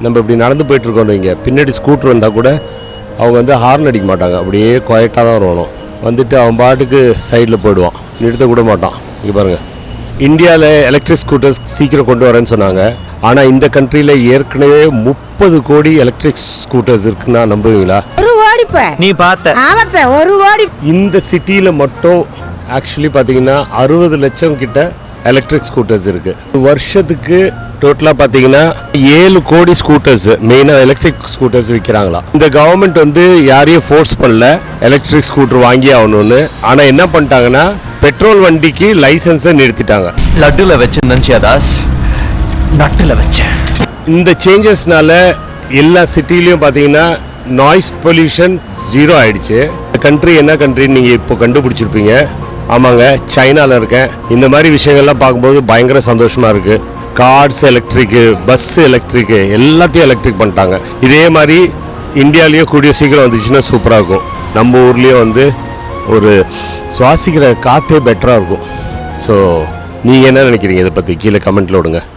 நம்ம இப்படி நடந்து போயிட்டுருக்கோம் இங்கே பின்னாடி ஸ்கூட்ரு வந்தால் கூட அவங்க வந்து ஹார்ன் அடிக்க மாட்டாங்க, அப்படியே குவைட்டாக தான் வரணும். வந்துட்டு அவன் பாட்டுக்கு சைடில் போயிடுவான், நிறுத்த கூட மாட்டான். இங்கே பாருங்கள், இந்தியாவில் எலக்ட்ரிக் ஸ்கூட்டர்ஸ் சீக்கிரம் கொண்டு வரேன்னு சொன்னாங்க. ஆனால் இந்த கண்ட்ரியில் ஏற்கனவே 30 கோடி எலக்ட்ரிக் ஸ்கூட்டர்ஸ் இருக்குன்னா நம்புவீங்களா? நீ பார்த்த ஒரு கோடி. இந்த சிட்டியில் மட்டும் ஆக்சுவலி பார்த்தீங்கன்னா 60 லட்சம் கிட்ட எலக்ட்ரிக் ஸ்கூட்டர்ஸ் இருக்குது. வருஷத்துக்கு டோட்டலாக பார்த்தீங்கன்னா 7 கோடி ஸ்கூட்டர்ஸ், மெயினாக எலக்ட்ரிக் ஸ்கூட்டர்ஸ் விற்கிறாங்களா. இந்த கவர்மெண்ட் வந்து யாரையும் ஃபோர்ஸ் பண்ணல எலக்ட்ரிக் ஸ்கூட்டர் வாங்கி ஆகணும்னு. ஆனால் என்ன பண்ணிட்டாங்கன்னா பெட்ரோல் வண்டிக்கு லைசன்ஸை நிறுத்திட்டாங்க. லட்டுல வச்சு நஞ்சியாதாஸ் நட்டுல வச்சேன். இந்த சேஞ்சஸ்னால எல்லா சிட்டிலையும் பார்த்தீங்கன்னா நாய்ஸ் பொல்யூஷன் 0 ஆயிடுச்சு. கண்ட்ரி என்ன கண்ட்ரின்னு நீங்கள் இப்போ கண்டுபிடிச்சிருப்பீங்க. ஆமாங்க, சைனாவில் இருக்கேன். இந்த மாதிரி விஷயங்கள்லாம் பார்க்கும்போது பயங்கர சந்தோஷமாக இருக்குது. கார்ஸ் எலக்ட்ரிக்கு, பஸ் எலக்ட்ரிக்கு, எல்லாத்தையும் எலக்ட்ரிக் பண்ணிட்டாங்க. இதே மாதிரி இந்தியாவிலேயும் கூடிய சீக்கிரம் வந்துச்சுன்னா சூப்பராக இருக்கும். நம்ம ஊர்லேயும் வந்து ஒரு சுவாசிக்கிற காற்றே பெட்டராக இருக்கும். ஸோ நீங்கள் என்ன நினைக்கிறீங்க இதை பற்றி? கீழே கமெண்ட்டில் விடுங்க.